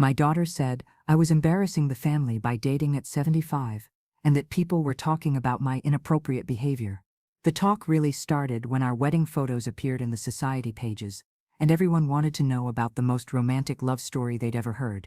My daughter said I was embarrassing the family by dating at 75, and that people were talking about my inappropriate behavior. The talk really started when our wedding photos appeared in the society pages, and everyone wanted to know about the most romantic love story they'd ever heard.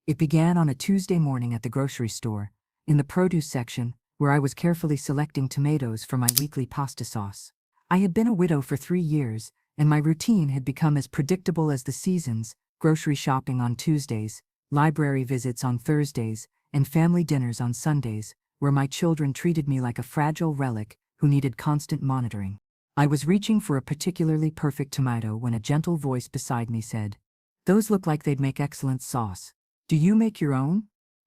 It began on a Tuesday morning at the grocery store, in the produce section, where I was carefully selecting tomatoes for my weekly pasta sauce. I had been a widow for 3 years, and my routine had become as predictable as the seasons: grocery shopping on Tuesdays, library visits on Thursdays, and family dinners on Sundays, where my children treated me like a fragile relic who needed constant monitoring. I was reaching for a particularly perfect tomato when a gentle voice beside me said, "Those look like they'd make excellent sauce. Do you make your own?"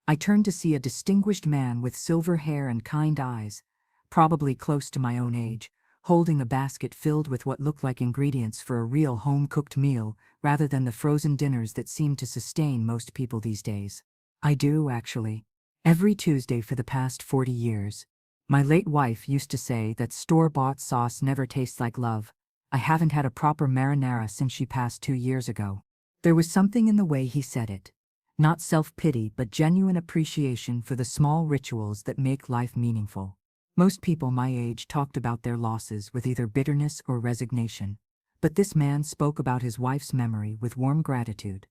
I turned to see a distinguished man with silver hair and kind eyes, probably close to my own age, holding a basket filled with what looked like ingredients for a real home-cooked meal rather than the frozen dinners that seem to sustain most people these days. I do, actually. Every Tuesday for the past 40 years. My late wife used to say that store-bought sauce never tastes like love. I haven't had a proper marinara since she passed 2 years ago. There was something in the way he said it. Not self-pity, but genuine appreciation for the small rituals that make life meaningful. Most people my age talked about their losses with either bitterness or resignation, but this man spoke about his wife's memory with warm gratitude.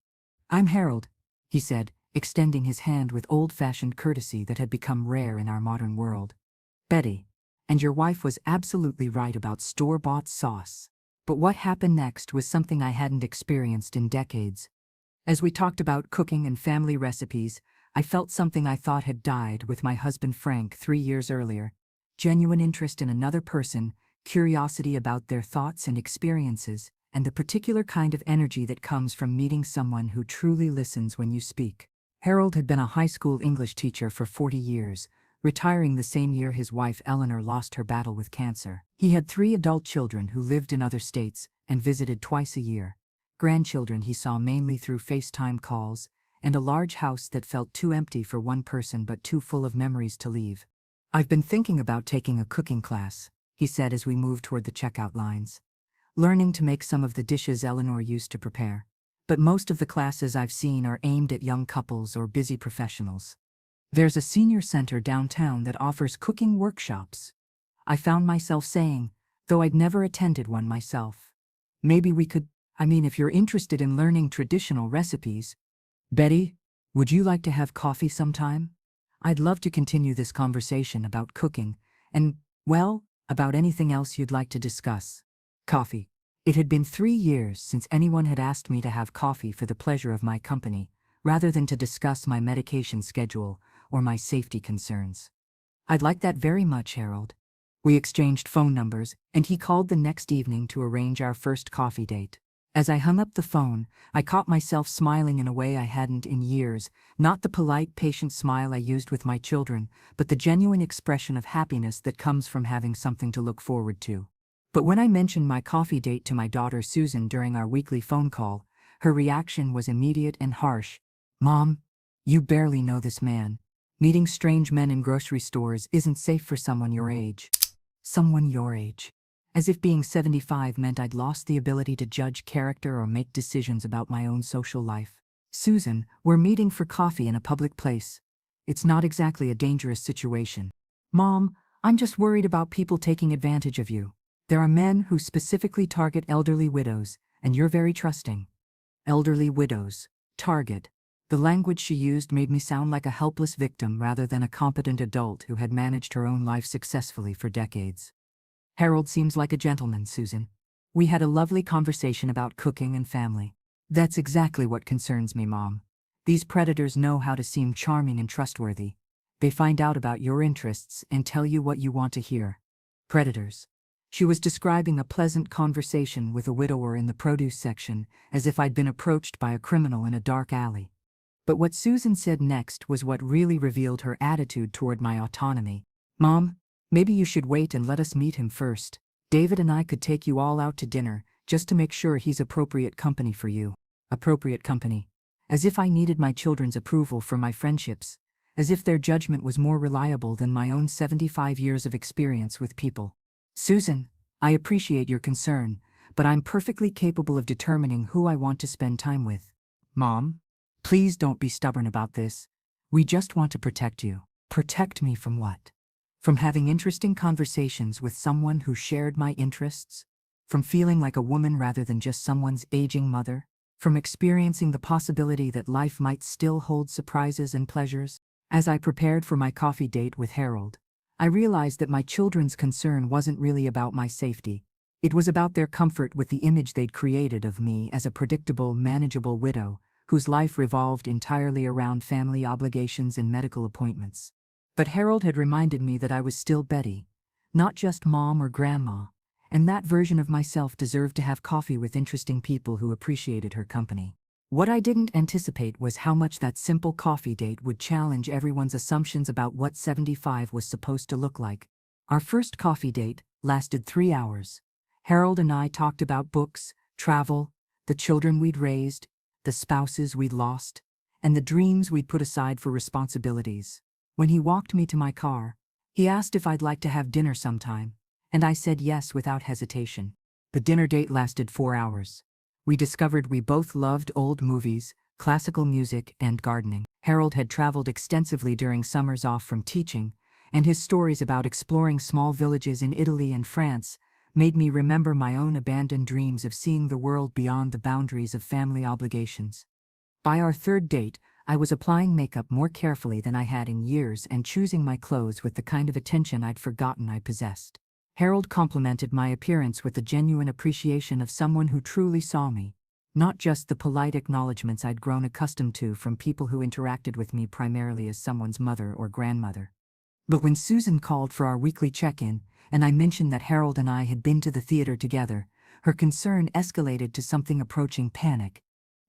"I'm Harold," he said, extending his hand with old-fashioned courtesy that had become rare in our modern world. "Betty, and your wife was absolutely right about store-bought sauce." But what happened next was something I hadn't experienced in decades. As we talked about cooking and family recipes, I felt something I thought had died with my husband Frank 3 years earlier: genuine interest in another person, curiosity about their thoughts and experiences, and the particular kind of energy that comes from meeting someone who truly listens when you speak. Harold had been a high school English teacher for 40 years, retiring the same year his wife Eleanor lost her battle with cancer. He had 3 adult children who lived in other states and visited twice a year. Grandchildren he saw mainly through FaceTime calls, and a large house that felt too empty for one person but too full of memories to leave. "I've been thinking about taking a cooking class," he said as we moved toward the checkout lines. "Learning to make some of the dishes Eleanor used to prepare. But most of the classes I've seen are aimed at young couples or busy professionals. There's a senior center downtown that offers cooking workshops." I found myself saying, though I'd never attended one myself, "Maybe we could, if you're interested in learning traditional recipes." "Betty, would you like to have coffee sometime? I'd love to continue this conversation about cooking and, well, about anything else you'd like to discuss." Coffee. It had been 3 years since anyone had asked me to have coffee for the pleasure of my company, rather than to discuss my medication schedule or my safety concerns. "I'd like that very much, Harold." We exchanged phone numbers, and he called the next evening to arrange our first coffee date. As I hung up the phone, I caught myself smiling in a way I hadn't in years, not the polite, patient smile I used with my children, but the genuine expression of happiness that comes from having something to look forward to. But when I mentioned my coffee date to my daughter Susan during our weekly phone call, her reaction was immediate and harsh. "Mom, you barely know this man. Meeting strange men in grocery stores isn't safe for someone your age." Someone your age. As if being 75 meant I'd lost the ability to judge character or make decisions about my own social life. "Susan, we're meeting for coffee in a public place. It's not exactly a dangerous situation." "Mom, I'm just worried about people taking advantage of you. There are men who specifically target elderly widows, and you're very trusting." Elderly widows. Target. The language she used made me sound like a helpless victim rather than a competent adult who had managed her own life successfully for decades. "Harold seems like a gentleman, Susan. We had a lovely conversation about cooking and family." "That's exactly what concerns me, Mom. These predators know how to seem charming and trustworthy. They find out about your interests and tell you what you want to hear." Predators. She was describing a pleasant conversation with a widower in the produce section, as if I'd been approached by a criminal in a dark alley. But what Susan said next was what really revealed her attitude toward my autonomy. "Mom, maybe you should wait and let us meet him first. David and I could take you all out to dinner, just to make sure he's appropriate company for you." Appropriate company. As if I needed my children's approval for my friendships. As if their judgment was more reliable than my own 75 years of experience with people. "Susan, I appreciate your concern, but I'm perfectly capable of determining who I want to spend time with." "Mom, Please don't be stubborn about this. We just want to protect you. Protect me from what? From having interesting conversations with someone who shared my interests? From feeling like a woman rather than just someone's aging mother? From experiencing the possibility that life might still hold surprises and pleasures? As I prepared for my coffee date with Harold, I realized that my children's concern wasn't really about my safety. It was about their comfort with the image they'd created of me as a predictable, manageable widow whose life revolved entirely around family obligations and medical appointments. But Harold had reminded me that I was still Betty, not just mom or grandma, and that version of myself deserved to have coffee with interesting people who appreciated her company. What I didn't anticipate was how much that simple coffee date would challenge everyone's assumptions about what 75 was supposed to look like. Our first coffee date lasted 3 hours. Harold and I talked about books, travel, the children we'd raised, the spouses we'd lost, and the dreams we'd put aside for responsibilities. When he walked me to my car, he asked if I'd like to have dinner sometime, and I said yes without hesitation. The dinner date lasted 4 hours. We discovered we both loved old movies, classical music, and gardening. Harold had traveled extensively during summers off from teaching, and his stories about exploring small villages in Italy and France made me remember my own abandoned dreams of seeing the world beyond the boundaries of family obligations. By our third date, I was applying makeup more carefully than I had in years and choosing my clothes with the kind of attention I'd forgotten I possessed. Harold complimented my appearance with the genuine appreciation of someone who truly saw me, not just the polite acknowledgments I'd grown accustomed to from people who interacted with me primarily as someone's mother or grandmother. But when Susan called for our weekly check-in, and I mentioned that Harold and I had been to the theater together, her concern escalated to something approaching panic.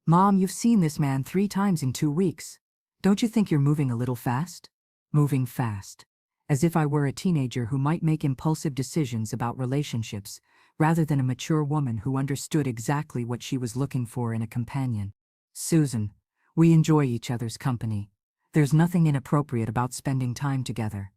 "Mom, you've seen this man 3 times in 2 weeks. Don't you think you're moving a little fast?" Moving fast. As if I were a teenager who might make impulsive decisions about relationships, rather than a mature woman who understood exactly what she was looking for in a companion. "Susan, we enjoy each other's company. There's nothing inappropriate about spending time together.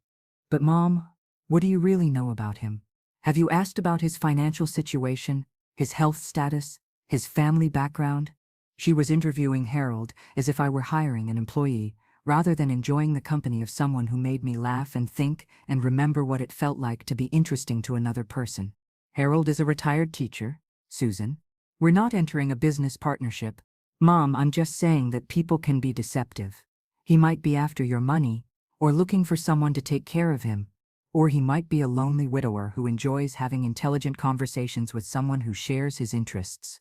But Mom, what do you really know about him? Have you asked about his financial situation, his health status, his family background?" She was interviewing Harold as if I were hiring an employee, rather than enjoying the company of someone who made me laugh and think and remember what it felt like to be interesting to another person. "Harold is a retired teacher, Susan. We're not entering a business partnership. Mom, I'm just saying that people can be deceptive. He might be after your money, or looking for someone to take care of him, or he might be a lonely widower who enjoys having intelligent conversations with someone who shares his interests."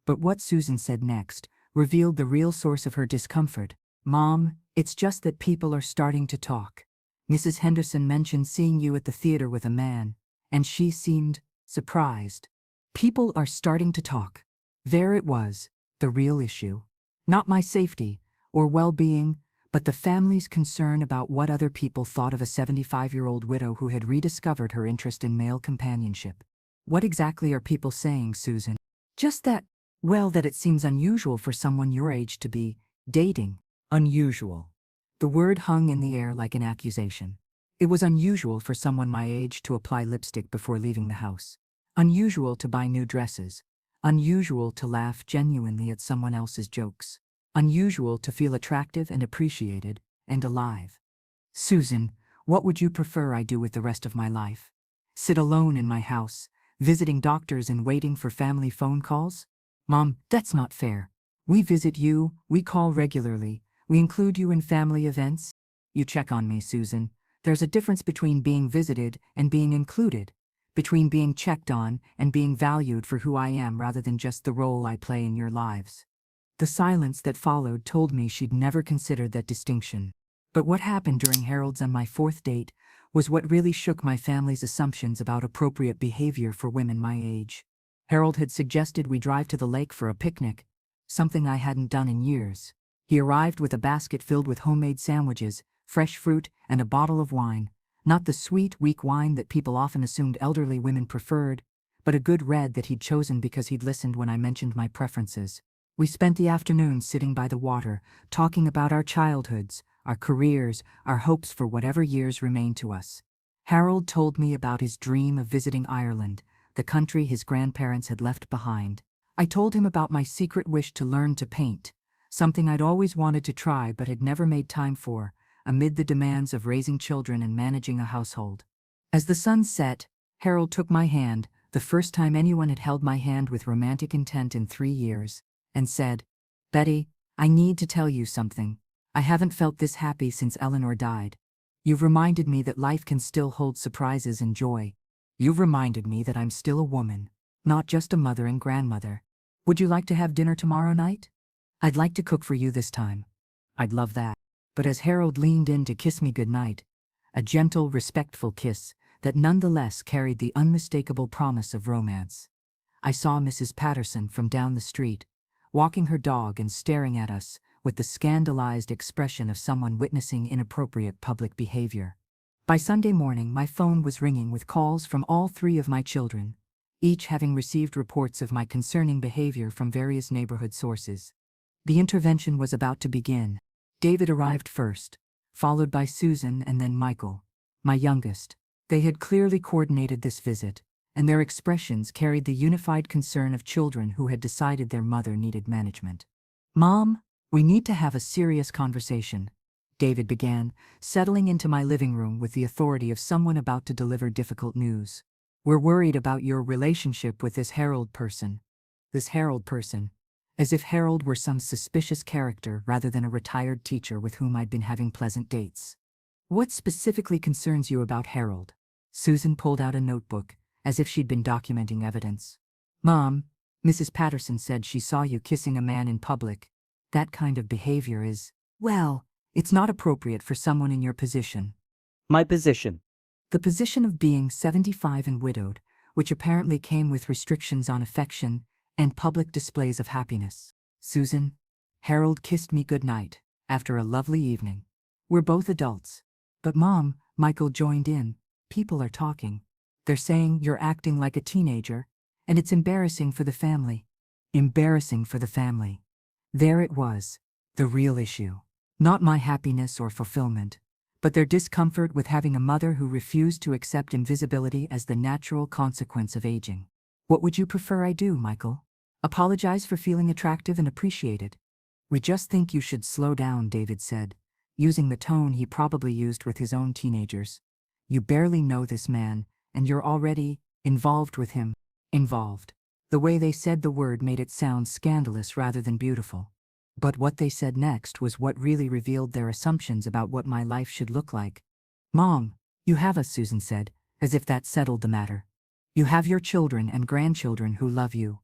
But what Susan said next revealed the real source of her discomfort. "Mom, it's just that people are starting to talk. Mrs. Henderson mentioned seeing you at the theater with a man, and she seemed surprised. People are starting to talk." There it was, the real issue. Not my safety or well-being, but the family's concern about what other people thought of a 75-year-old widow who had rediscovered her interest in male companionship. "What exactly are people saying, Susan?" "Just that, well, that it seems unusual for someone your age to be dating." Unusual. The word hung in the air like an accusation. It was unusual for someone my age to apply lipstick before leaving the house. Unusual to buy new dresses. Unusual to laugh genuinely at someone else's jokes. Unusual to feel attractive and appreciated and alive. "Susan, what would you prefer I do with the rest of my life? Sit alone in my house, visiting doctors and waiting for family phone calls?" "Mom, that's not fair. We visit you, we call regularly, we include you in family events. You check on me, Susan. There's a difference between being visited and being included, between being checked on and being valued for who I am rather than just the role I play in your lives." The silence that followed told me she'd never considered that distinction. But what happened during Harold's and my 4th date was what really shook my family's assumptions about appropriate behavior for women my age. Harold had suggested we drive to the lake for a picnic, something I hadn't done in years. He arrived with a basket filled with homemade sandwiches, fresh fruit, and a bottle of wine. Not the sweet, weak wine that people often assumed elderly women preferred, but a good red that he'd chosen because he'd listened when I mentioned my preferences. We spent the afternoon sitting by the water, talking about our childhoods, our careers, our hopes for whatever years remained to us. Harold told me about his dream of visiting Ireland, the country his grandparents had left behind. I told him about my secret wish to learn to paint, something I'd always wanted to try but had never made time for, amid the demands of raising children and managing a household. As the sun set, Harold took my hand, the first time anyone had held my hand with romantic intent in 3 years, and said, "Betty, I need to tell you something. I haven't felt this happy since Eleanor died. You've reminded me that life can still hold surprises and joy. You've reminded me that I'm still a woman, not just a mother and grandmother. Would you like to have dinner tomorrow night? I'd like to cook for you this time." I'd love that. But as Harold leaned in to kiss me goodnight, a gentle, respectful kiss that nonetheless carried the unmistakable promise of romance, I saw Mrs. Patterson from down the street, walking her dog and staring at us with the scandalized expression of someone witnessing inappropriate public behavior. By Sunday morning, my phone was ringing with calls from all 3 of my children, each having received reports of my concerning behavior from various neighborhood sources. The intervention was about to begin. David arrived first, followed by Susan and then Michael, my youngest. They had clearly coordinated this visit, and their expressions carried the unified concern of children who had decided their mother needed management. "Mom, we need to have a serious conversation," David began, settling into my living room with the authority of someone about to deliver difficult news. "We're worried about your relationship with this Harold person." This Harold person. As if Harold were some suspicious character rather than a retired teacher with whom I'd been having pleasant dates. "What specifically concerns you about Harold?" Susan pulled out a notebook, as if she'd been documenting evidence. "Mom, Mrs. Patterson said she saw you kissing a man in public. That kind of behavior is, well, it's not appropriate for someone in your position." My position. The position of being 75 and widowed, which apparently came with restrictions on affection and public displays of happiness. "Susan, Harold kissed me goodnight after a lovely evening. We're both adults." "But Mom," Michael joined in, "people are talking. They're saying you're acting like a teenager, and it's embarrassing for the family." Embarrassing for the family. There it was, the real issue. Not my happiness or fulfillment, but their discomfort with having a mother who refused to accept invisibility as the natural consequence of aging. "What would you prefer I do, Michael? Apologize for feeling attractive and appreciated?" "We just think you should slow down," David said, using the tone he probably used with his own teenagers. "You barely know this man, and you're already involved with him." Involved. The way they said the word made it sound scandalous rather than beautiful. But what they said next was what really revealed their assumptions about what my life should look like. "Mom, you have us," Susan said, as if that settled the matter. "You have your children and grandchildren who love you.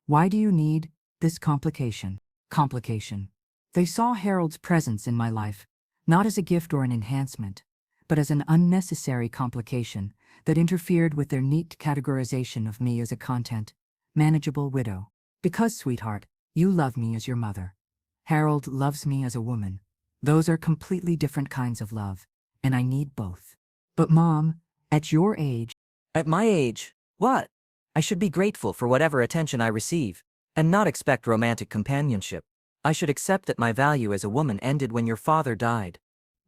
Why do you need this complication?" Complication. They saw Harold's presence in my life, not as a gift or an enhancement, but as an unnecessary complication that interfered with their neat categorization of me as a content, manageable widow. "Because, sweetheart, you love me as your mother. Harold loves me as a woman. Those are completely different kinds of love, and I need both." "But Mom, at your age..." At my age, what? I should be grateful for whatever attention I receive, and not expect romantic companionship. I should accept that my value as a woman ended when your father died.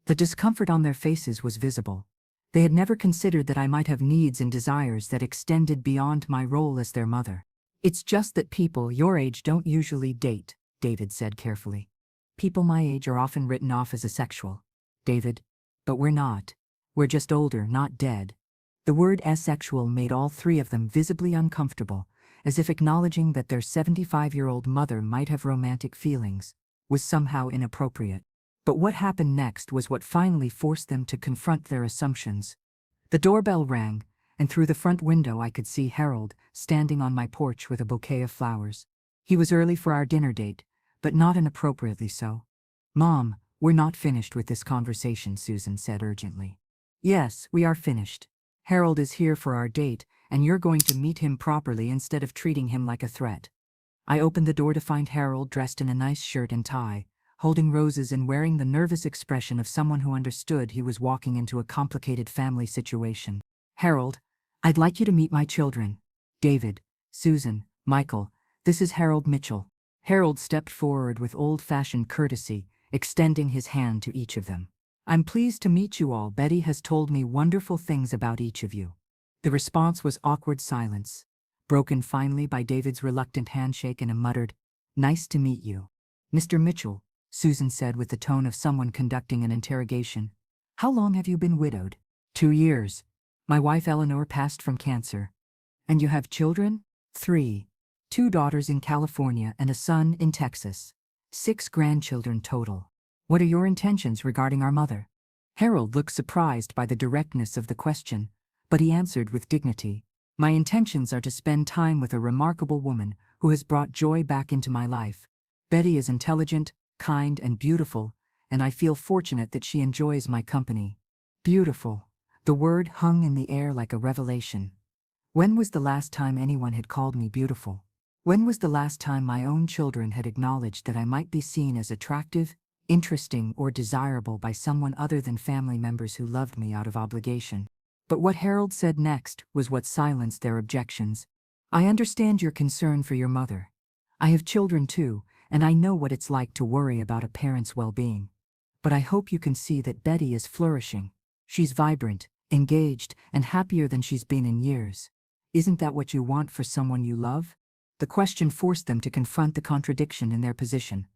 The discomfort on their faces was visible. They had never considered that I might have needs and desires that extended beyond my role as their mother. "It's just that people your age don't usually date," David said carefully. "People my age are often written off as asexual, David. But we're not. We're just older, not dead." The word asexual made all 3 of them visibly uncomfortable, as if acknowledging that their 75-year-old mother might have romantic feelings was somehow inappropriate. But what happened next was what finally forced them to confront their assumptions. The doorbell rang, and through the front window I could see Harold standing on my porch with a bouquet of flowers. He was early for our dinner date, but not inappropriately so. "Mom, we're not finished with this conversation," Susan said urgently. "Yes, we are finished. Harold is here for our date, and you're going to meet him properly instead of treating him like a threat." I opened the door to find Harold dressed in a nice shirt and tie, holding roses and wearing the nervous expression of someone who understood he was walking into a complicated family situation. "Harold, I'd like you to meet my children. David, Susan, Michael, this is Harold Mitchell." Harold stepped forward with old-fashioned courtesy, extending his hand to each of them. "I'm pleased to meet you all. Betty has told me wonderful things about each of you." The response was awkward silence, broken finally by David's reluctant handshake and a muttered, "Nice to meet you." Mr. Mitchell, Susan said with the tone of someone conducting an interrogation. How long have you been widowed? 2 years. My wife Eleanor passed from cancer. And you have children? 3. 2 daughters in California and a son in Texas. 6 grandchildren total. What are your intentions regarding our mother? Harold looked surprised by the directness of the question, but he answered with dignity. My intentions are to spend time with a remarkable woman who has brought joy back into my life. Betty is intelligent, kind, and beautiful, and I feel fortunate that she enjoys my company. Beautiful. The word hung in the air like a revelation. When was the last time anyone had called me beautiful? When was the last time my own children had acknowledged that I might be seen as attractive, interesting, or desirable by someone other than family members who loved me out of obligation? But what Harold said next was what silenced their objections. I understand your concern for your mother. I have children too, and I know what it's like to worry about a parent's well-being. But I hope you can see that Betty is flourishing. She's vibrant, engaged, and happier than she's been in years. Isn't that what you want for someone you love? The question forced them to confront the contradiction in their position.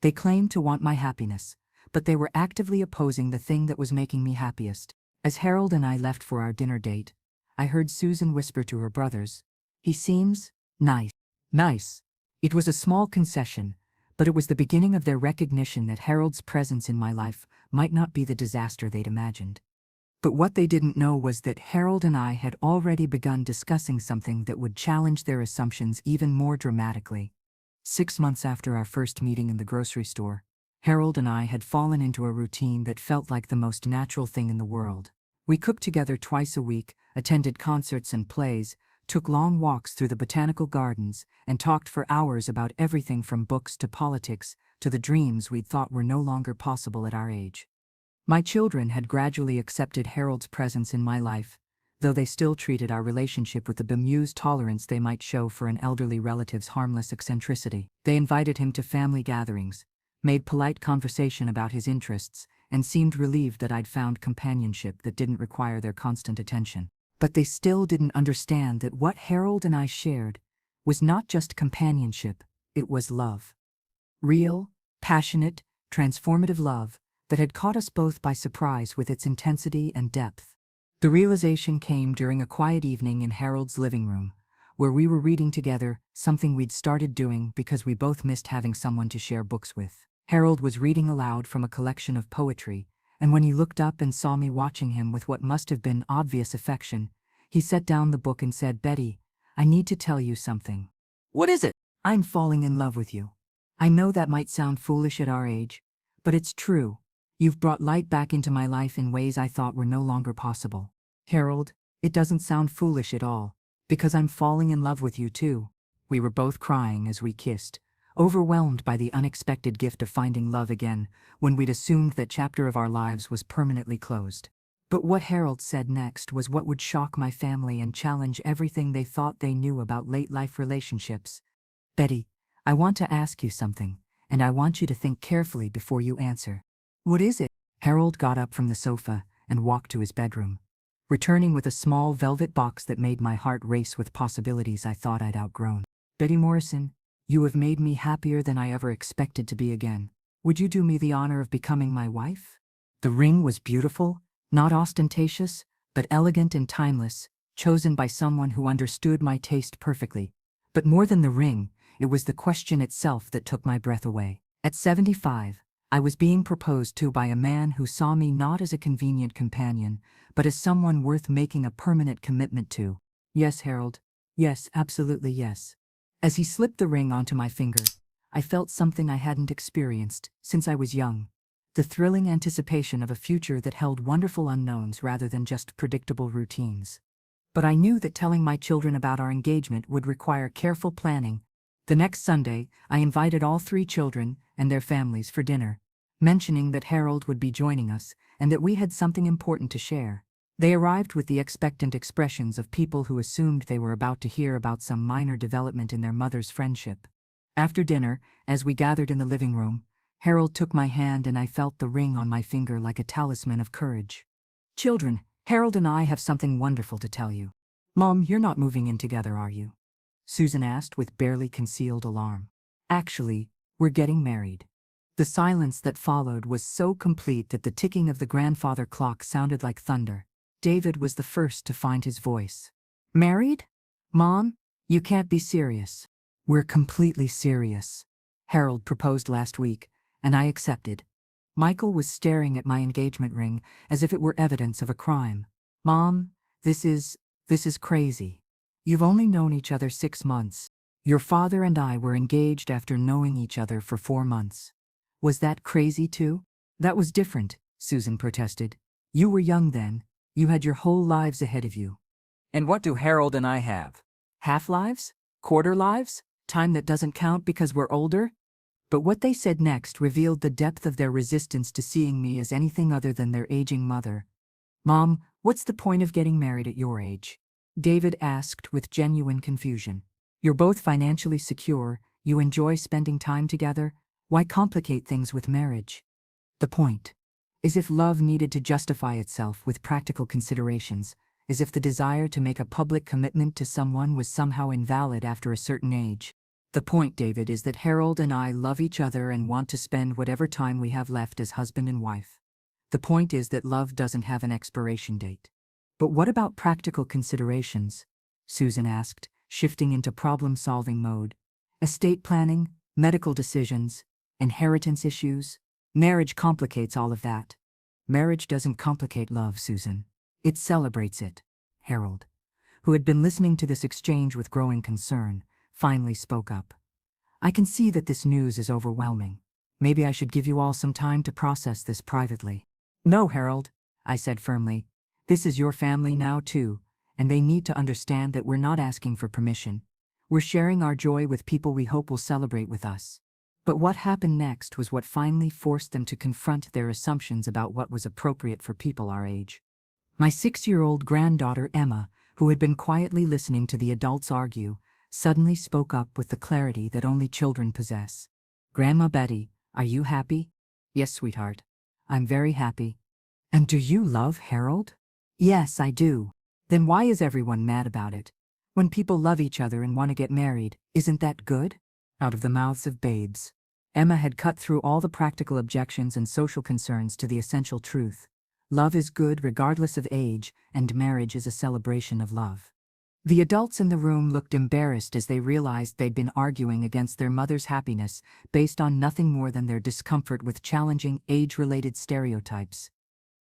They claimed to want my happiness, but they were actively opposing the thing that was making me happiest. As Harold and I left for our dinner date, I heard Susan whisper to her brothers, "He seems nice." Nice. It was a small concession, but it was the beginning of their recognition that Harold's presence in my life might not be the disaster they'd imagined. But what they didn't know was that Harold and I had already begun discussing something that would challenge their assumptions even more dramatically. 6 months after our first meeting in the grocery store, Harold and I had fallen into a routine that felt like the most natural thing in the world. We cooked together twice a week, attended concerts and plays, took long walks through the botanical gardens, and talked for hours about everything from books to politics to the dreams we'd thought were no longer possible at our age. My children had gradually accepted Harold's presence in my life, though they still treated our relationship with the bemused tolerance they might show for an elderly relative's harmless eccentricity. They invited him to family gatherings, made polite conversation about his interests, and seemed relieved that I'd found companionship that didn't require their constant attention. But they still didn't understand that what Harold and I shared was not just companionship, it was love. Real, passionate, transformative love that had caught us both by surprise with its intensity and depth. The realization came during a quiet evening in Harold's living room, where we were reading together, something we'd started doing because we both missed having someone to share books with. Harold was reading aloud from a collection of poetry, and when he looked up and saw me watching him with what must have been obvious affection, he set down the book and said, "Betty, I need to tell you something." What is it? "I'm falling in love with you. I know that might sound foolish at our age, but it's true. You've brought light back into my life in ways I thought were no longer possible." "Harold, it doesn't sound foolish at all, because I'm falling in love with you too." We were both crying as we kissed, overwhelmed by the unexpected gift of finding love again when we'd assumed that chapter of our lives was permanently closed. But what Harold said next was what would shock my family and challenge everything they thought they knew about late-life relationships. "Betty, I want to ask you something, and I want you to think carefully before you answer." "What is it?" Harold got up from the sofa and walked to his bedroom, returning with a small velvet box that made my heart race with possibilities I thought I'd outgrown. "Betty Morrison, you have made me happier than I ever expected to be again. Would you do me the honor of becoming my wife?" The ring was beautiful, not ostentatious, but elegant and timeless, chosen by someone who understood my taste perfectly. But more than the ring, it was the question itself that took my breath away. At 75, I was being proposed to by a man who saw me not as a convenient companion, but as someone worth making a permanent commitment to. "Yes, Harold. Yes, absolutely yes." As he slipped the ring onto my finger, I felt something I hadn't experienced since I was young. The thrilling anticipation of a future that held wonderful unknowns rather than just predictable routines. But I knew that telling my children about our engagement would require careful planning. The next Sunday, I invited all 3 children and their families for dinner, mentioning that Harold would be joining us and that we had something important to share. They arrived with the expectant expressions of people who assumed they were about to hear about some minor development in their mother's friendship. After dinner, as we gathered in the living room, Harold took my hand and I felt the ring on my finger like a talisman of courage. "Children, Harold and I have something wonderful to tell you." "Mom, you're not moving in together, are you?" Susan asked with barely concealed alarm. "Actually, we're getting married." The silence that followed was so complete that the ticking of the grandfather clock sounded like thunder. David was the first to find his voice. Married? Mom, you can't be serious. We're completely serious. Harold proposed last week, and I accepted. Michael was staring at my engagement ring as if it were evidence of a crime. Mom, this is crazy. You've only known each other 6 months. Your father and I were engaged after knowing each other for 4 months. Was that crazy too? That was different, Susan protested. You were young then. You had your whole lives ahead of you. And what do Harold and I have? Half-lives? Quarter lives? Time that doesn't count because we're older? But what they said next revealed the depth of their resistance to seeing me as anything other than their aging mother. Mom, what's the point of getting married at your age? David asked with genuine confusion. You're both financially secure, you enjoy spending time together. Why complicate things with marriage? The point is if love needed to justify itself with practical considerations, as if the desire to make a public commitment to someone was somehow invalid after a certain age. The point, David, is that Harold and I love each other and want to spend whatever time we have left as husband and wife. The point is that love doesn't have an expiration date. But what about practical considerations? Susan asked, shifting into problem-solving mode. Estate planning, medical decisions, inheritance issues. Marriage complicates all of that. Marriage doesn't complicate love, Susan. It celebrates it. Harold, who had been listening to this exchange with growing concern, finally spoke up. I can see that this news is overwhelming. Maybe I should give you all some time to process this privately. No, Harold, I said firmly. This is your family now too, and they need to understand that we're not asking for permission. We're sharing our joy with people we hope will celebrate with us. But what happened next was what finally forced them to confront their assumptions about what was appropriate for people our age. My 6-year-old granddaughter Emma, who had been quietly listening to the adults argue, suddenly spoke up with the clarity that only children possess. Grandma Betty, are you happy? Yes, sweetheart. I'm very happy. And do you love Harold? Yes, I do. Then why is everyone mad about it? When people love each other and want to get married, isn't that good? Out of the mouths of babes. Emma had cut through all the practical objections and social concerns to the essential truth. Love is good regardless of age, and marriage is a celebration of love. The adults in the room looked embarrassed as they realized they'd been arguing against their mother's happiness based on nothing more than their discomfort with challenging age-related stereotypes.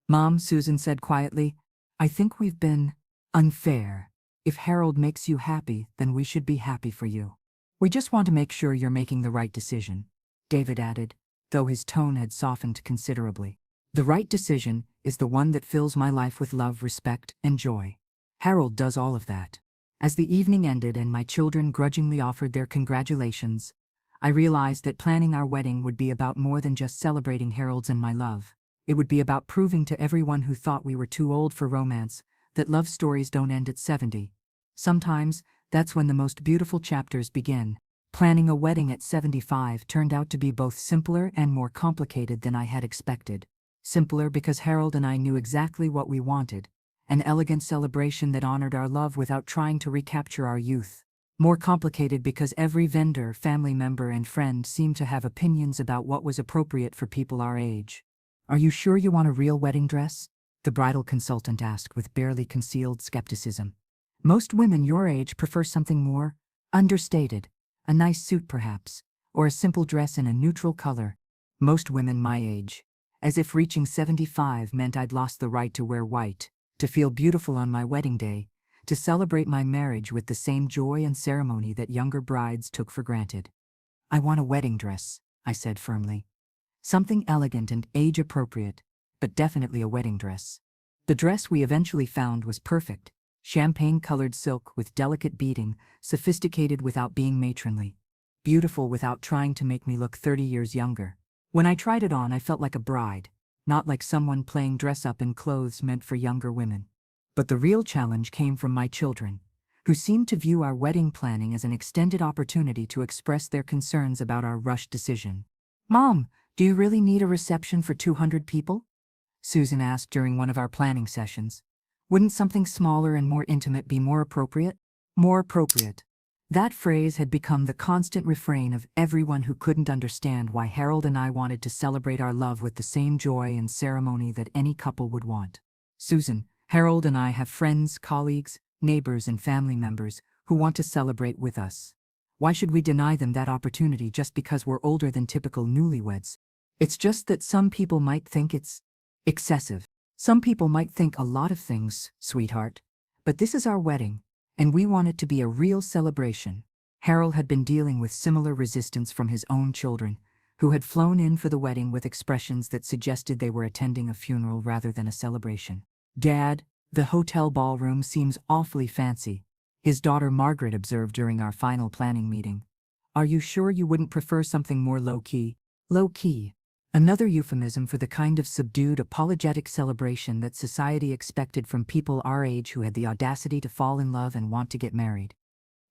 Mom, Susan said quietly, I think we've been unfair. If Harold makes you happy, then we should be happy for you. We just want to make sure you're making the right decision, David added, though his tone had softened considerably. The right decision is the one that fills my life with love, respect, and joy. Harold does all of that. As the evening ended and my children grudgingly offered their congratulations, I realized that planning our wedding would be about more than just celebrating Harold's and my love. It would be about proving to everyone who thought we were too old for romance that love stories don't end at 70. Sometimes, that's when the most beautiful chapters begin. Planning a wedding at 75 turned out to be both simpler and more complicated than I had expected. Simpler because Harold and I knew exactly what we wanted, an elegant celebration that honored our love without trying to recapture our youth. More complicated because every vendor, family member, and friend seemed to have opinions about what was appropriate for people our age. Are you sure you want a real wedding dress? The bridal consultant asked with barely concealed skepticism. Most women your age prefer something more understated, a nice suit perhaps, or a simple dress in a neutral color. Most women my age. As if reaching 75 meant I'd lost the right to wear white, to feel beautiful on my wedding day, to celebrate my marriage with the same joy and ceremony that younger brides took for granted. I want a wedding dress, I said firmly. Something elegant and age-appropriate, but definitely a wedding dress. The dress we eventually found was perfect, champagne-colored silk with delicate beading, sophisticated without being matronly, beautiful without trying to make me look 30 years younger. When I tried it on, I felt like a bride, not like someone playing dress-up in clothes meant for younger women. But the real challenge came from my children, who seemed to view our wedding planning as an extended opportunity to express their concerns about our rushed decision. Mom, do you really need a reception for 200 people? Susan asked during one of our planning sessions. Wouldn't something smaller and more intimate be more appropriate? More appropriate. That phrase had become the constant refrain of everyone who couldn't understand why Harold and I wanted to celebrate our love with the same joy and ceremony that any couple would want. Susan, Harold and I have friends, colleagues, neighbors, and family members who want to celebrate with us. Why should we deny them that opportunity just because we're older than typical newlyweds? It's just that some people might think it's excessive. Some people might think a lot of things, sweetheart. But this is our wedding, and we want it to be a real celebration. Harold had been dealing with similar resistance from his own children, who had flown in for the wedding with expressions that suggested they were attending a funeral rather than a celebration. Dad, the hotel ballroom seems awfully fancy, his daughter Margaret observed during our final planning meeting. Are you sure you wouldn't prefer something more low-key? Low-key. Another euphemism for the kind of subdued, apologetic celebration that society expected from people our age who had the audacity to fall in love and want to get married.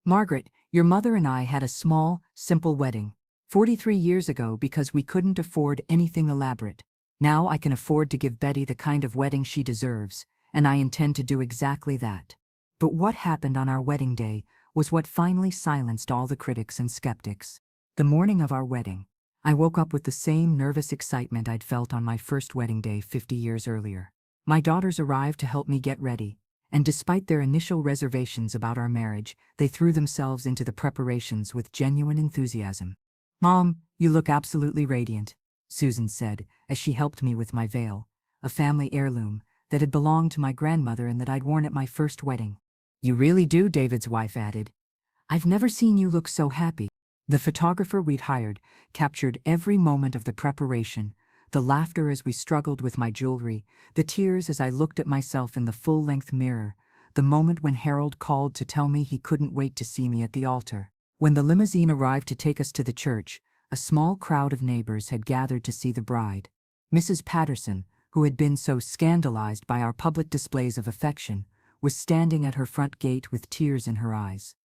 Margaret, your mother and I had a small, simple wedding 43 years ago because we couldn't afford anything elaborate. Now I can afford to give Betty the kind of wedding she deserves, and I intend to do exactly that. But what happened on our wedding day was what finally silenced all the critics and skeptics. The morning of our wedding, I woke up with the same nervous excitement I'd felt on my first wedding day 50 years earlier. My daughters arrived to help me get ready, and despite their initial reservations about our marriage, they threw themselves into the preparations with genuine enthusiasm. Mom, you look absolutely radiant, Susan said as she helped me with my veil, a family heirloom that had belonged to my grandmother and that I'd worn at my first wedding. You really do, David's wife added. I've never seen you look so happy. The photographer we'd hired captured every moment of the preparation, the laughter as we struggled with my jewelry, the tears as I looked at myself in the full-length mirror, the moment when Harold called to tell me he couldn't wait to see me at the altar. When the limousine arrived to take us to the church, a small crowd of neighbors had gathered to see the bride. Mrs. Patterson, who had been so scandalized by our public displays of affection, was standing at her front gate with tears in her eyes.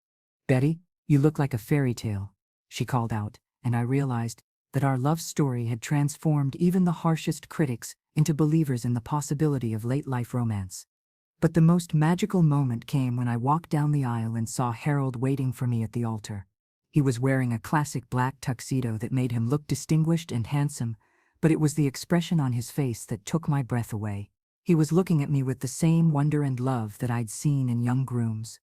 Betty, you look like a fairy tale, she called out, and I realized that our love story had transformed even the harshest critics into believers in the possibility of late-life romance. But the most magical moment came when I walked down the aisle and saw Harold waiting for me at the altar. He was wearing a classic black tuxedo that made him look distinguished and handsome, but it was the expression on his face that took my breath away. He was looking at me with the same wonder and love that I'd seen in young grooms,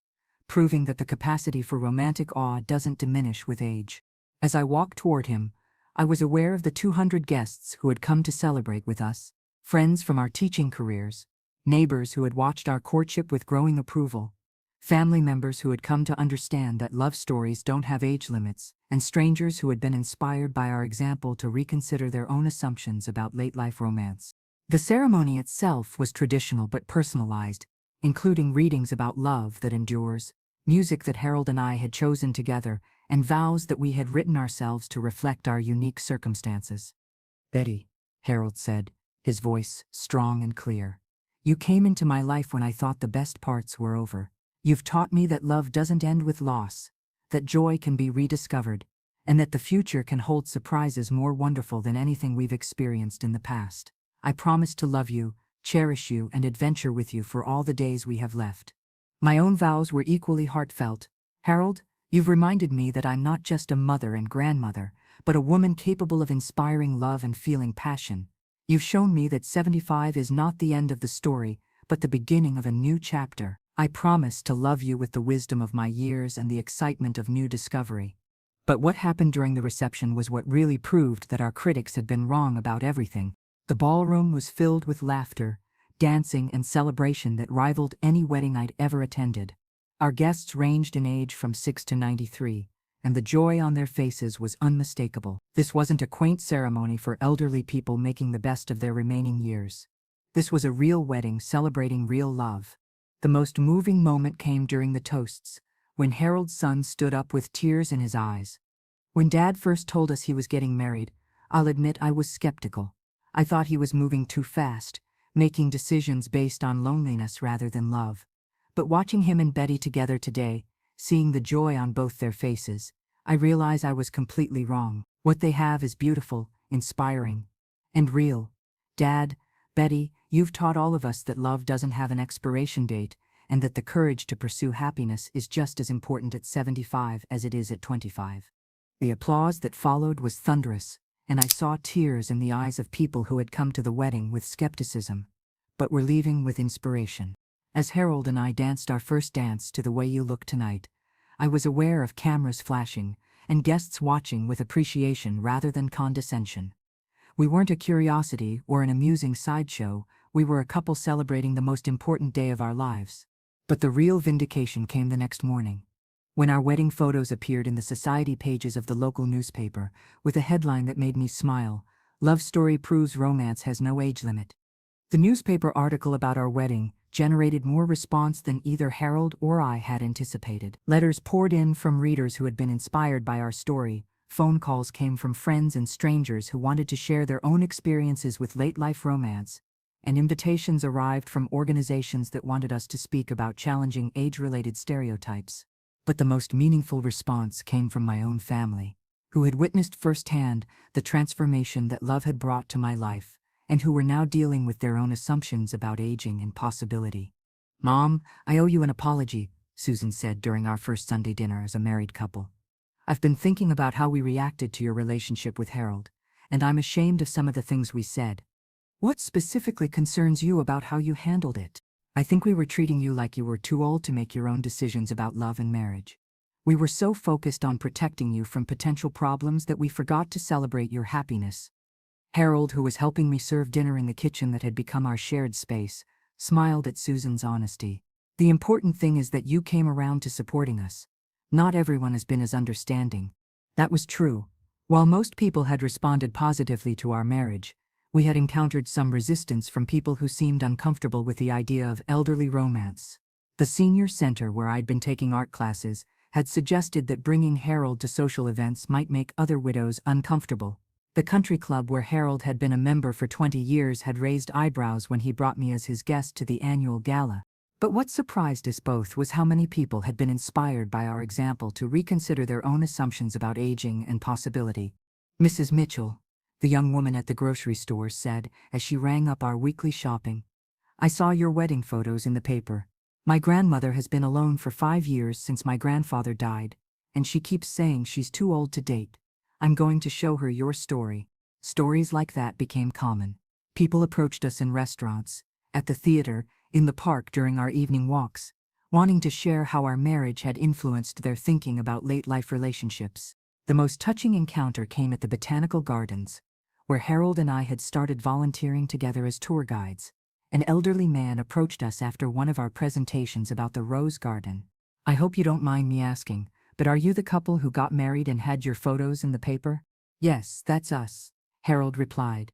proving that the capacity for romantic awe doesn't diminish with age. As I walked toward him, I was aware of the 200 guests who had come to celebrate with us, friends from our teaching careers, neighbors who had watched our courtship with growing approval, family members who had come to understand that love stories don't have age limits, and strangers who had been inspired by our example to reconsider their own assumptions about late-life romance. The ceremony itself was traditional but personalized, including readings about love that endures, music that Harold and I had chosen together, and vows that we had written ourselves to reflect our unique circumstances. Betty, Harold said, his voice strong and clear, you came into my life when I thought the best parts were over. You've taught me that love doesn't end with loss, that joy can be rediscovered, and that the future can hold surprises more wonderful than anything we've experienced in the past. I promise to love you, cherish you, and adventure with you for all the days we have left. My own vows were equally heartfelt. Harold, you've reminded me that I'm not just a mother and grandmother, but a woman capable of inspiring love and feeling passion. You've shown me that 75 is not the end of the story, but the beginning of a new chapter. I promise to love you with the wisdom of my years and the excitement of new discovery. But what happened during the reception was what really proved that our critics had been wrong about everything. The ballroom was filled with laughter, dancing, and celebration that rivaled any wedding I'd ever attended. Our guests ranged in age from 6 to 93, and the joy on their faces was unmistakable. This wasn't a quaint ceremony for elderly people making the best of their remaining years. This was a real wedding celebrating real love. The most moving moment came during the toasts, when Harold's son stood up with tears in his eyes. When Dad first told us he was getting married, I'll admit I was skeptical. I thought he was moving too fast, making decisions based on loneliness rather than love. But watching him and Betty together today, seeing the joy on both their faces, I realize I was completely wrong. What they have is beautiful, inspiring, and real. Dad, Betty, you've taught all of us that love doesn't have an expiration date, and that the courage to pursue happiness is just as important at 75 as it is at 25. The applause that followed was thunderous, and I saw tears in the eyes of people who had come to the wedding with skepticism, but were leaving with inspiration. As Harold and I danced our first dance to The Way You Look Tonight, I was aware of cameras flashing and guests watching with appreciation rather than condescension. We weren't a curiosity or an amusing sideshow, we were a couple celebrating the most important day of our lives. But the real vindication came the next morning, when our wedding photos appeared in the society pages of the local newspaper, with a headline that made me smile: "Love Story Proves Romance Has No Age Limit." The newspaper article about our wedding generated more response than either Harold or I had anticipated. Letters poured in from readers who had been inspired by our story. Phone calls came from friends and strangers who wanted to share their own experiences with late-life romance, and invitations arrived from organizations that wanted us to speak about challenging age-related stereotypes. But the most meaningful response came from my own family, who had witnessed firsthand the transformation that love had brought to my life, and who were now dealing with their own assumptions about aging and possibility. "Mom, I owe you an apology," Susan said during our first Sunday dinner as a married couple. "I've been thinking about how we reacted to your relationship with Harold, and I'm ashamed of some of the things we said." "What specifically concerns you about how you handled it?" "I think we were treating you like you were too old to make your own decisions about love and marriage. We were so focused on protecting you from potential problems that we forgot to celebrate your happiness." Harold, who was helping me serve dinner in the kitchen that had become our shared space, smiled at Susan's honesty. "The important thing is that you came around to supporting us. Not everyone has been as understanding." That was true. While most people had responded positively to our marriage, we had encountered some resistance from people who seemed uncomfortable with the idea of elderly romance. The senior center where I'd been taking art classes had suggested that bringing Harold to social events might make other widows uncomfortable. The country club where Harold had been a member for 20 years had raised eyebrows when he brought me as his guest to the annual gala. But what surprised us both was how many people had been inspired by our example to reconsider their own assumptions about aging and possibility. Mrs. Mitchell, the young woman at the grocery store, said as she rang up our weekly shopping, "I saw your wedding photos in the paper. My grandmother has been alone for 5 years since my grandfather died, and she keeps saying she's too old to date. I'm going to show her your story." Stories like that became common. People approached us in restaurants, at the theater, in the park during our evening walks, wanting to share how our marriage had influenced their thinking about late-life relationships. The most touching encounter came at the Botanical Gardens, where Harold and I had started volunteering together as tour guides. An elderly man approached us after one of our presentations about the Rose Garden. "I hope you don't mind me asking, but are you the couple who got married and had your photos in the paper?" "Yes, that's us," Harold replied.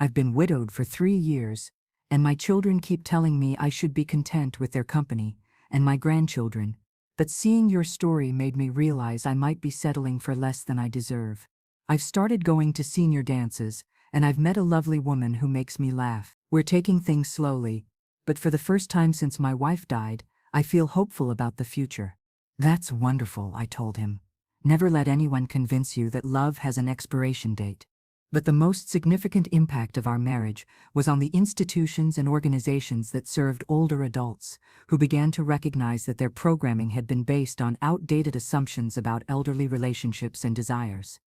"I've been widowed for 3 years, and my children keep telling me I should be content with their company, and my grandchildren, but seeing your story made me realize I might be settling for less than I deserve. I've started going to senior dances, and I've met a lovely woman who makes me laugh. We're taking things slowly, but for the first time since my wife died, I feel hopeful about the future." "That's wonderful," I told him. "Never let anyone convince you that love has an expiration date." But the most significant impact of our marriage was on the institutions and organizations that served older adults, who began to recognize that their programming had been based on outdated assumptions about elderly relationships and desires.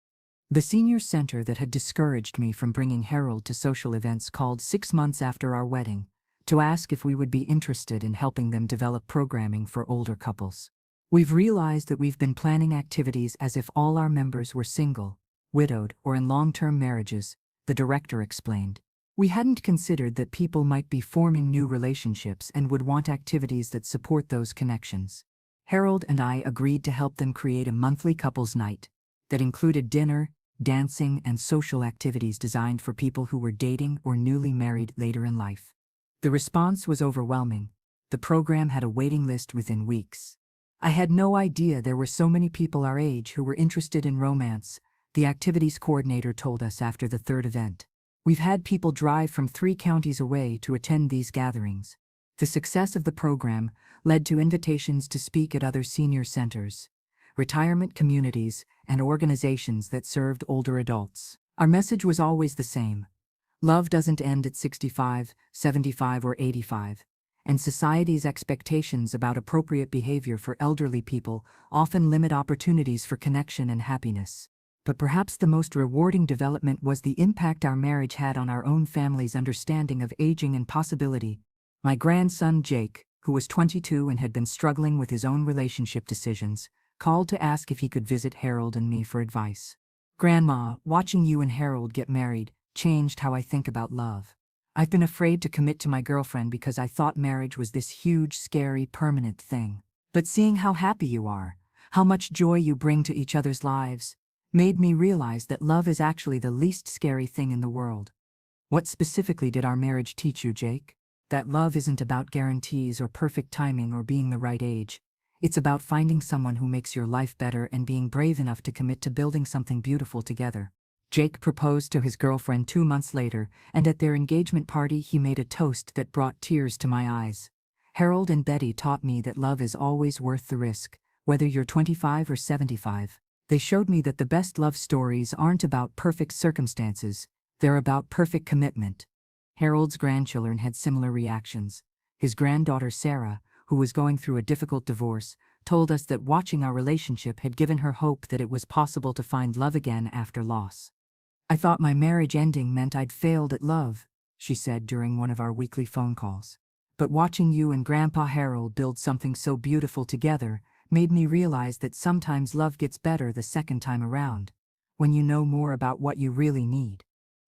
The senior center that had discouraged me from bringing Harold to social events called 6 months after our wedding to ask if we would be interested in helping them develop programming for older couples. "We've realized that we've been planning activities as if all our members were single, widowed, or in long-term marriages," the director explained. "We hadn't considered that people might be forming new relationships and would want activities that support those connections." Harold and I agreed to help them create a monthly couples night that included dinner, dancing, and social activities designed for people who were dating or newly married later in life. The response was overwhelming. The program had a waiting list within weeks. "I had no idea there were so many people our age who were interested in romance," the activities coordinator told us after the third event. "We've had people drive from 3 counties away to attend these gatherings." The success of the program led to invitations to speak at other senior centers, retirement communities, and organizations that served older adults. Our message was always the same: love doesn't end at 65, 75, or 85. and society's expectations about appropriate behavior for elderly people often limit opportunities for connection and happiness. But perhaps the most rewarding development was the impact our marriage had on our own family's understanding of aging and possibility. My grandson Jake, who was 22 and had been struggling with his own relationship decisions, called to ask if he could visit Harold and me for advice. "Grandma, watching you and Harold get married changed how I think about love. I've been afraid to commit to my girlfriend because I thought marriage was this huge, scary, permanent thing. But seeing how happy you are, how much joy you bring to each other's lives, made me realize that love is actually the least scary thing in the world." "What specifically did our marriage teach you, Jake?" "That love isn't about guarantees or perfect timing or being the right age. It's about finding someone who makes your life better and being brave enough to commit to building something beautiful together." Jake proposed to his girlfriend 2 months later, and at their engagement party he made a toast that brought tears to my eyes. "Harold and Betty taught me that love is always worth the risk, whether you're 25 or 75. They showed me that the best love stories aren't about perfect circumstances, they're about perfect commitment." Harold's grandchildren had similar reactions. His granddaughter Sarah, who was going through a difficult divorce, told us that watching our relationship had given her hope that it was possible to find love again after loss. "I thought my marriage ending meant I'd failed at love," she said during one of our weekly phone calls. "But watching you and Grandpa Harold build something so beautiful together made me realize that sometimes love gets better the second time around, when you know more about what you really need."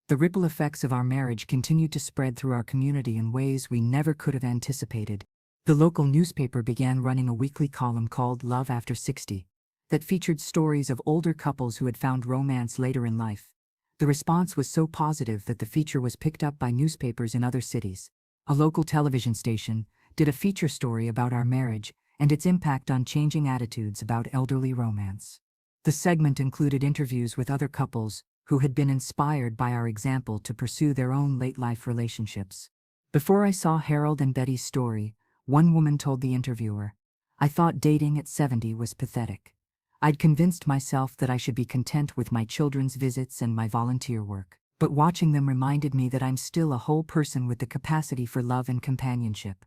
The ripple effects of our marriage continued to spread through our community in ways we never could have anticipated. The local newspaper began running a weekly column called Love After 60 that featured stories of older couples who had found romance later in life. The response was so positive that the feature was picked up by newspapers in other cities. A local television station did a feature story about our marriage and its impact on changing attitudes about elderly romance. The segment included interviews with other couples who had been inspired by our example to pursue their own late-life relationships. "Before I saw Harold and Betty's story," one woman told the interviewer, "I thought dating at 70 was pathetic. I'd convinced myself that I should be content with my children's visits and my volunteer work. But watching them reminded me that I'm still a whole person with the capacity for love and companionship.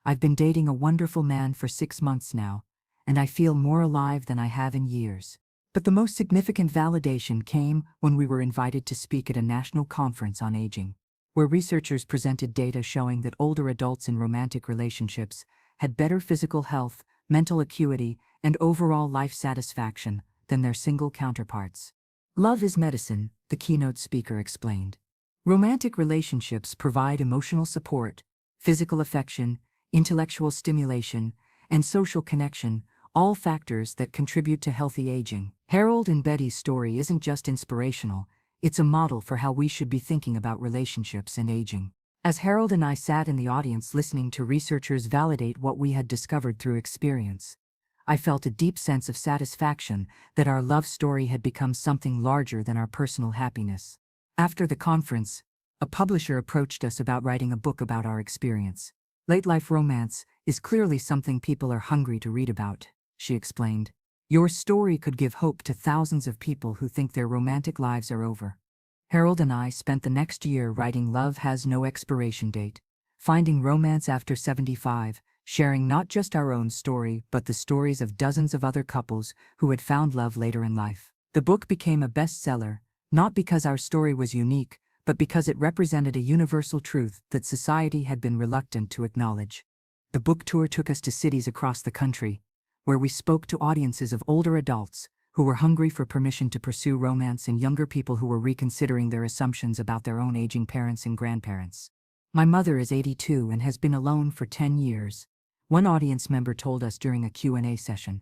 I've been dating a wonderful man for 6 months now, and I feel more alive than I have in years." But the most significant validation came when we were invited to speak at a national conference on aging, where researchers presented data showing that older adults in romantic relationships had better physical health, mental acuity, and overall life satisfaction than their single counterparts. "Love is medicine," the keynote speaker explained. "Romantic relationships provide emotional support, physical affection, intellectual stimulation, and social connection, all factors that contribute to healthy aging." Harold and Betty's story isn't just inspirational, it's a model for how we should be thinking about relationships and aging. As Harold and I sat in the audience listening to researchers validate what we had discovered through experience, I felt a deep sense of satisfaction that our love story had become something larger than our personal happiness. After the conference, a publisher approached us about writing a book about our experience. "Late-life romance is clearly something people are hungry to read about," she explained. "Your story could give hope to thousands of people who think their romantic lives are over." Harold and I spent the next year writing Love Has No Expiration Date, Finding Romance After 75, sharing not just our own story but the stories of dozens of other couples who had found love later in life. The book became a bestseller, not because our story was unique, but because it represented a universal truth that society had been reluctant to acknowledge. The book tour took us to cities across the country, where we spoke to audiences of older adults who were hungry for permission to pursue romance and younger people who were reconsidering their assumptions about their own aging parents and grandparents. "My mother is 82 and has been alone for 10 years. One audience member told us during a Q&A session.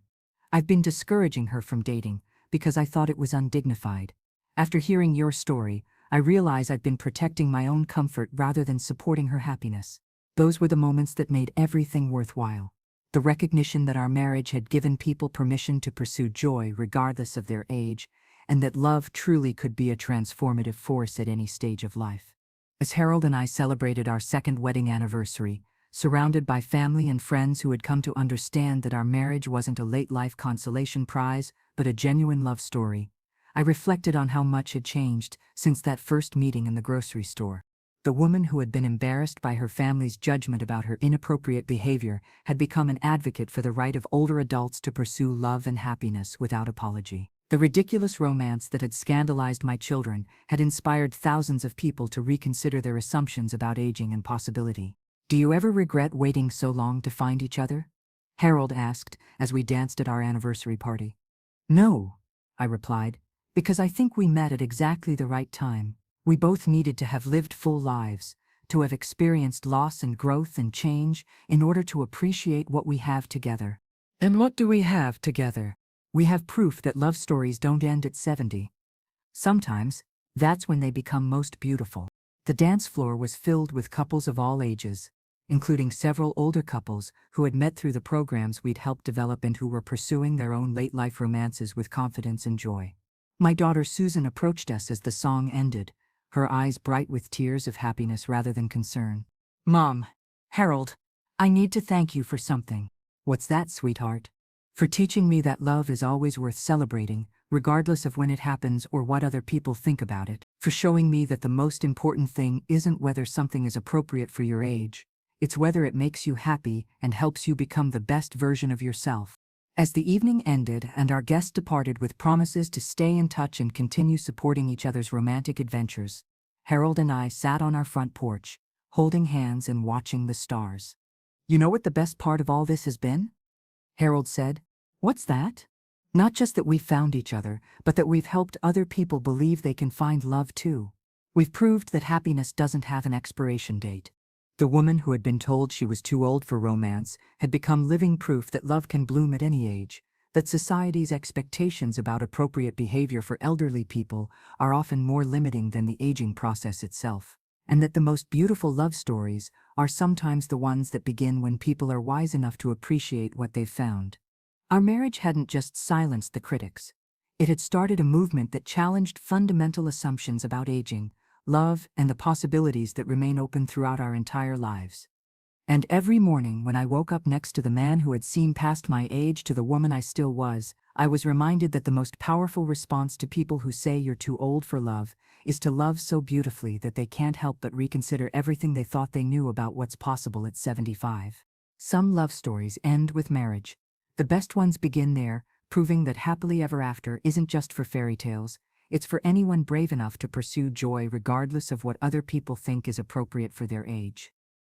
"I've been discouraging her from dating because I thought it was undignified. After hearing your story, I realize I've been protecting my own comfort rather than supporting her happiness." Those were the moments that made everything worthwhile. The recognition that our marriage had given people permission to pursue joy regardless of their age, and that love truly could be a transformative force at any stage of life. As Harold and I celebrated our second wedding anniversary, surrounded by family and friends who had come to understand that our marriage wasn't a late-life consolation prize, but a genuine love story, I reflected on how much had changed since that first meeting in the grocery store. The woman who had been embarrassed by her family's judgment about her inappropriate behavior had become an advocate for the right of older adults to pursue love and happiness without apology. The ridiculous romance that had scandalized my children had inspired thousands of people to reconsider their assumptions about aging and possibility. "Do you ever regret waiting so long to find each other?" Harold asked as we danced at our anniversary party. "No," I replied, "because I think we met at exactly the right time. We both needed to have lived full lives, to have experienced loss and growth and change in order to appreciate what we have together." "And what do we have together?" "We have proof that love stories don't end at 70. Sometimes, that's when they become most beautiful." The dance floor was filled with couples of all ages, including several older couples who had met through the programs we'd helped develop and who were pursuing their own late-life romances with confidence and joy. My daughter Susan approached us as the song ended, her eyes bright with tears of happiness rather than concern. "Mom, Harold, I need to thank you for something." "What's that, sweetheart?" "For teaching me that love is always worth celebrating, regardless of when it happens or what other people think about it. For showing me that the most important thing isn't whether something is appropriate for your age, it's whether it makes you happy and helps you become the best version of yourself." As the evening ended and our guests departed with promises to stay in touch and continue supporting each other's romantic adventures, Harold and I sat on our front porch, holding hands and watching the stars. "You know what the best part of all this has been?" Harold said. "What's that?" "Not just that we've found each other, but that we've helped other people believe they can find love too. We've proved that happiness doesn't have an expiration date." The woman who had been told she was too old for romance had become living proof that love can bloom at any age, that society's expectations about appropriate behavior for elderly people are often more limiting than the aging process itself, and that the most beautiful love stories are sometimes the ones that begin when people are wise enough to appreciate what they've found. Our marriage hadn't just silenced the critics. It had started a movement that challenged fundamental assumptions about aging, love, and the possibilities that remain open throughout our entire lives. And every morning when I woke up next to the man who had seen past my age to the woman I still was, I was reminded that the most powerful response to people who say you're too old for love is to love so beautifully that they can't help but reconsider everything they thought they knew about what's possible at 75. Some love stories end with marriage. The best ones begin there, proving that happily ever after isn't just for fairy tales. It's for anyone brave enough to pursue joy regardless of what other people think is appropriate for their age.